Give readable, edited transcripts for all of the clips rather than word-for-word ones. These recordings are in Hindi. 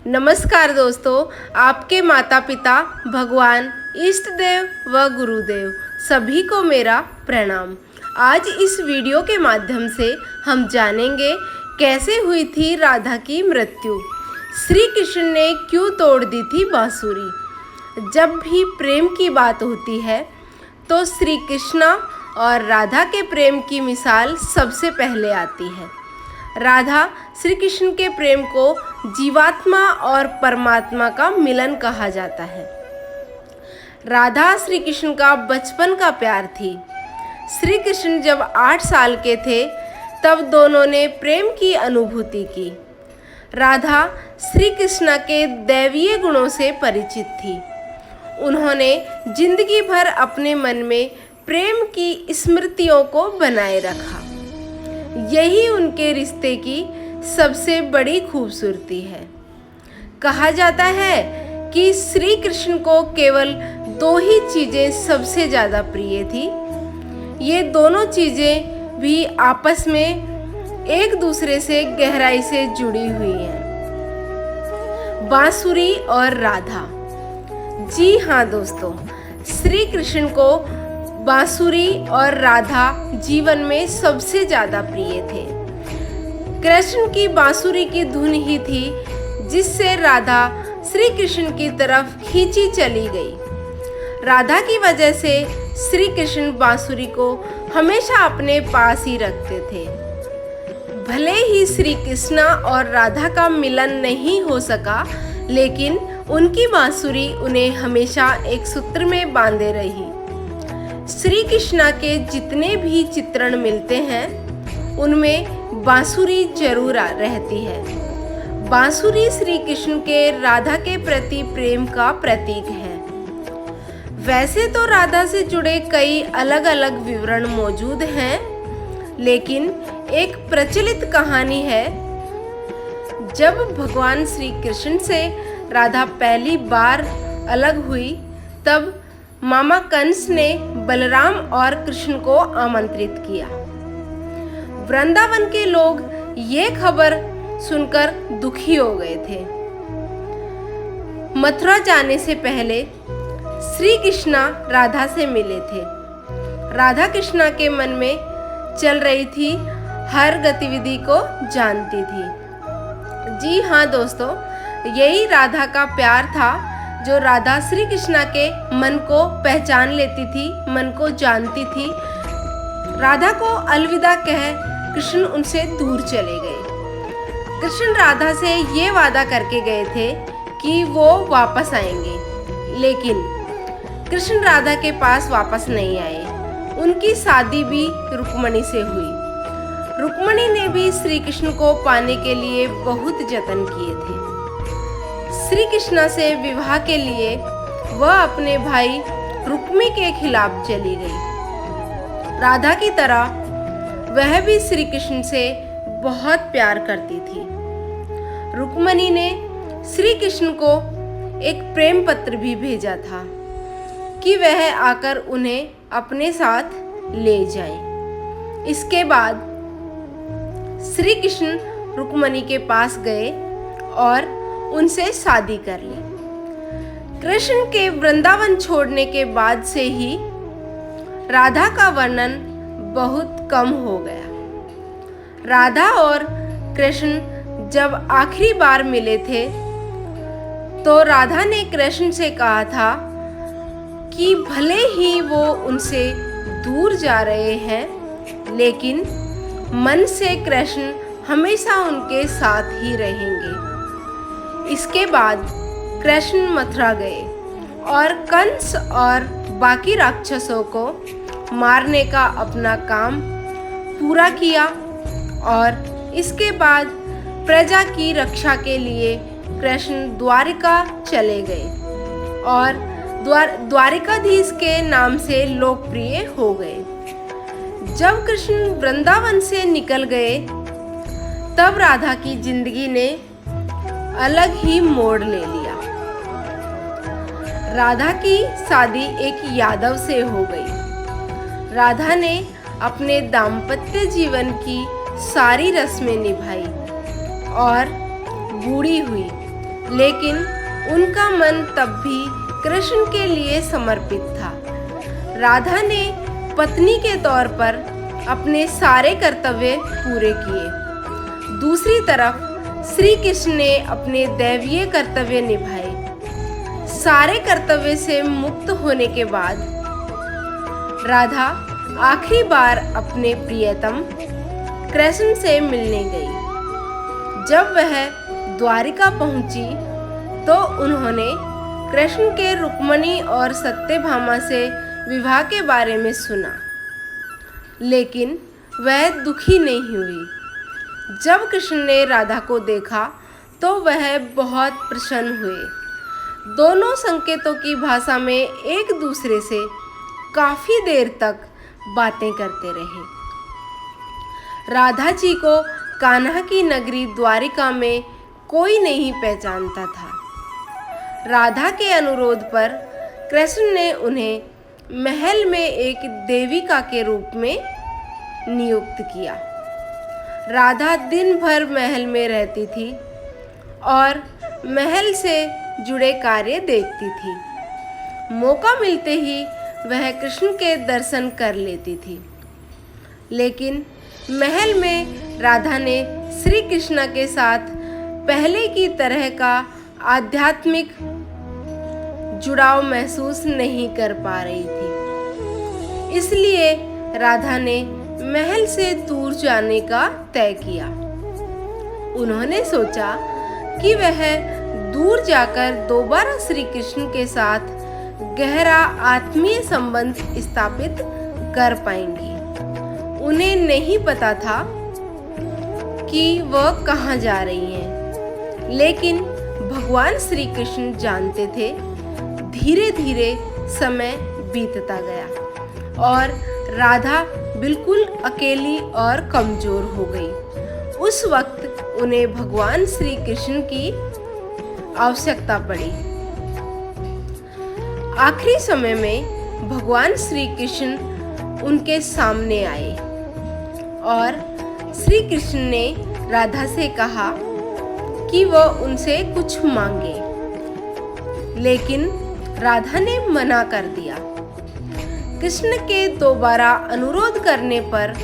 नमस्कार दोस्तों, आपके माता पिता, भगवान, इष्ट देव व गुरुदेव सभी को मेरा प्रणाम। आज इस वीडियो के माध्यम से हम जानेंगे कैसे हुई थी राधा की मृत्यु। श्री कृष्ण ने क्यों तोड़ दी थी बांसुरी। जब भी प्रेम की बात होती है तो श्री कृष्ण और राधा के प्रेम की मिसाल सबसे पहले आती है। राधा श्री कृष्ण के प्रेम को जीवात्मा और परमात्मा का मिलन कहा जाता है। राधा श्री कृष्ण का बचपन का प्यार थी। श्री कृष्ण जब 8 साल के थे तब दोनों ने प्रेम की अनुभूति की। राधा श्री कृष्ण के दैवीय गुणों से परिचित थी। उन्होंने जिंदगी भर अपने मन में प्रेम की स्मृतियों को बनाए रखा। यही उनके रिश्ते की सबसे बड़ी खूबसूरती है। कहा जाता है कि श्री कृष्ण को केवल 2 ही चीज़ें सबसे ज़्यादा प्रिय थी। ये दोनों चीज़ें भी आपस में एक दूसरे से गहराई से जुड़ी हुई हैं, बांसुरी और राधा। जी हाँ दोस्तों, श्री कृष्ण को बांसुरी और राधा जीवन में सबसे ज़्यादा प्रिय थे। कृष्ण की बांसुरी की धुन ही थी जिससे राधा श्री कृष्ण की तरफ खींची चली गई। राधा की वजह से श्री कृष्ण बांसुरी को हमेशा अपने पास ही रखते थे। भले ही श्री कृष्ण और राधा का मिलन नहीं हो सका, लेकिन उनकी बांसुरी उन्हें हमेशा एक सूत्र में बांधे रही। श्री कृष्ण के जितने भी चित्रण मिलते हैं उनमें बांसुरी जरूर रहती है। बांसुरी श्री कृष्ण के राधा के प्रति प्रेम का प्रतीक है। वैसे तो राधा से जुड़े कई अलग अलग विवरण मौजूद हैं, लेकिन एक प्रचलित कहानी है। जब भगवान श्री कृष्ण से राधा पहली बार अलग हुई तब मामा कंस ने बलराम और कृष्ण को आमंत्रित किया। वृंदावन के लोग ये खबर सुनकर दुखी हो गए थे। मथुरा जाने से पहले श्री कृष्ण राधा से मिले थे। राधा कृष्ण के मन में चल रही थी, हर गतिविधि को जानती थी। जी हाँ दोस्तों, यही राधा का प्यार था जो राधा श्री कृष्ण के मन को पहचान लेती थी, मन को जानती थी। राधा को अलविदा कह कृष्ण उनसे दूर चले गए। कृष्ण राधा से ये वादा करके गए थे कि वो वापस आएंगे, लेकिन कृष्ण राधा के पास वापस नहीं आए। उनकी शादी भी रुक्मणी से हुई। रुक्मणी ने भी श्री कृष्ण को पाने के लिए बहुत जतन किए थे। श्री कृष्ण से विवाह के लिए वह अपने भाई रुक्मी के खिलाफ चली गई। राधा की तरह वह भी श्री कृष्ण से बहुत प्यार करती थी। रुक्मणी ने श्री कृष्ण को एक प्रेम पत्र भी भेजा था कि वह आकर उन्हें अपने साथ ले जाए। इसके बाद श्री कृष्ण रुक्मणी के पास गए और उनसे शादी कर ली। कृष्ण के वृंदावन छोड़ने के बाद से ही राधा का वर्णन बहुत कम हो गया। राधा और कृष्ण जब आखिरी बार मिले थे तो राधा ने कृष्ण से कहा था कि भले ही वो उनसे दूर जा रहे हैं, लेकिन मन से कृष्ण हमेशा उनके साथ ही रहेंगे। इसके बाद कृष्ण मथुरा गए और कंस और बाकी राक्षसों को मारने का अपना काम पूरा किया, और इसके बाद प्रजा की रक्षा के लिए कृष्ण द्वारिका चले गए और द्वारिकाधीश के नाम से लोकप्रिय हो गए। जब कृष्ण वृंदावन से निकल गए तब राधा की जिंदगी ने अलग ही मोड़ ले लिया। राधा की शादी एक यादव से हो गई। राधा ने अपने दाम्पत्य जीवन की सारी रस्में निभाई और बूढ़ी हुई, लेकिन उनका मन तब भी कृष्ण के लिए समर्पित था। राधा ने पत्नी के तौर पर अपने सारे कर्तव्य पूरे किए। दूसरी तरफ श्री कृष्ण ने अपने दैवीय कर्तव्य निभाए। सारे कर्तव्य से मुक्त होने के बाद राधा आखिरी बार अपने प्रियतम कृष्ण से मिलने गई। जब वह द्वारिका पहुंची तो उन्होंने कृष्ण के रुक्मिणी और सत्यभामा से विवाह के बारे में सुना, लेकिन वह दुखी नहीं हुई। जब कृष्ण ने राधा को देखा तो वह बहुत प्रसन्न हुए। दोनों संकेतों की भाषा में एक दूसरे से काफी देर तक बातें करते रहे। राधा जी को कान्हा की नगरी द्वारिका में कोई नहीं पहचानता था। राधा के अनुरोध पर कृष्ण ने उन्हें महल में एक देविका के रूप में नियुक्त किया। राधा दिन भर महल में रहती थी और महल से जुड़े कार्य देखती थी। मौका मिलते ही वह कृष्ण के दर्शन कर लेती थी। लेकिन महल में राधा ने श्री कृष्ण के साथ पहले की तरह का आध्यात्मिक जुड़ाव महसूस नहीं कर पा रही थी। इसलिए राधा ने महल से दूर जाने का तय किया। उन्होंने सोचा कि वह दूर जाकर दोबारा श्री कृष्ण के साथ गहरा आत्मीय संबंध स्थापित कर पाएंगी। उन्हें नहीं पता था कि वह कहाँ जा रही हैं, लेकिन भगवान श्री कृष्ण जानते थे। धीरे धीरे समय बीतता गया और राधा बिल्कुल अकेली और कमजोर हो गई। उस वक्त उन्हें भगवान श्री कृष्ण की आवश्यकता पड़ी। आखिरी समय में भगवान श्री कृष्ण उनके सामने आए और श्री कृष्ण ने राधा से कहा कि वह उनसे कुछ मांगे, लेकिन राधा ने मना कर दिया। कृष्ण के दोबारा अनुरोध करने पर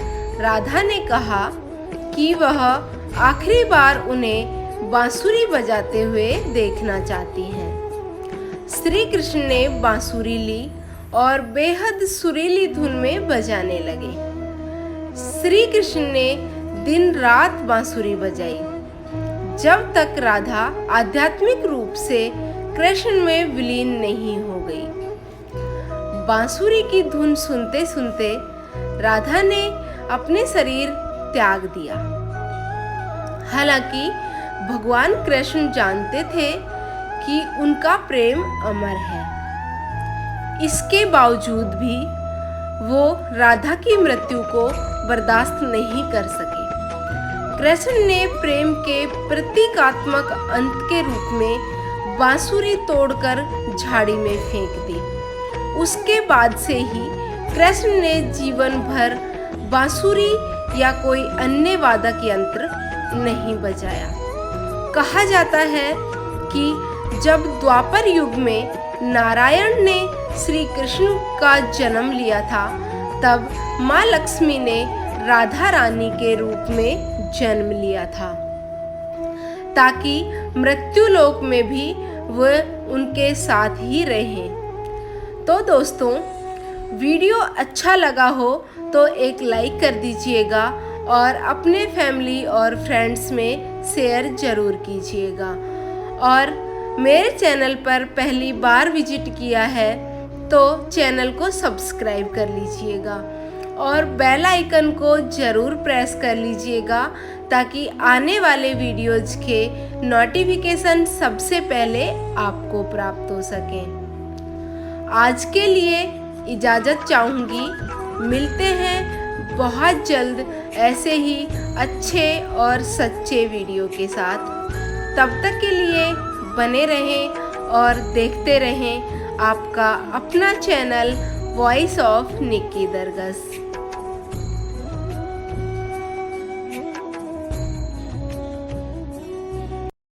राधा ने कहा कि वह आखिरी बार उन्हें बांसुरी बजाते हुए देखना चाहती हैं। श्री कृष्ण ने बांसुरी ली और बेहद सुरीली धुन में बजाने लगे। श्री कृष्ण ने दिन रात बांसुरी बजाई, जब तक राधा आध्यात्मिक रूप से कृष्ण में विलीन नहीं हो गई। बांसुरी की धुन सुनते सुनते राधा ने अपने शरीर त्याग दिया। हालांकि भगवान कृष्ण जानते थे कि उनका प्रेम अमर है। इसके बावजूद भी वो राधा की मृत्यु को बर्दाश्त नहीं कर सके। कृष्ण ने प्रेम के प्रतीकात्मक अंत के रूप में बांसुरी तोड़कर झाड़ी में फेंक दी। उसके बाद से ही कृष्ण ने जीवन भर बांसुरी या कोई अन्य वादक यंत्र नहीं बजाया। कहा जाता है कि जब द्वापर युग में नारायण ने श्री कृष्ण का जन्म लिया था, तब माँ लक्ष्मी ने राधा रानी के रूप में जन्म लिया था, ताकि मृत्युलोक में भी वह उनके साथ ही रहें। तो दोस्तों, वीडियो अच्छा लगा हो तो एक लाइक कर दीजिएगा और अपने फैमिली और फ्रेंड्स में शेयर ज़रूर कीजिएगा। और मेरे चैनल पर पहली बार विजिट किया है तो चैनल को सब्सक्राइब कर लीजिएगा और बेल आइकन को ज़रूर प्रेस कर लीजिएगा, ताकि आने वाले वीडियोज़ के नोटिफिकेशन सबसे पहले आपको प्राप्त हो सकें। आज के लिए इजाज़त चाहूँगी। मिलते हैं बहुत जल्द ऐसे ही अच्छे और सच्चे वीडियो के साथ। तब तक के लिए बने रहें और देखते रहें आपका अपना चैनल वॉइस ऑफ निक्की दरगस।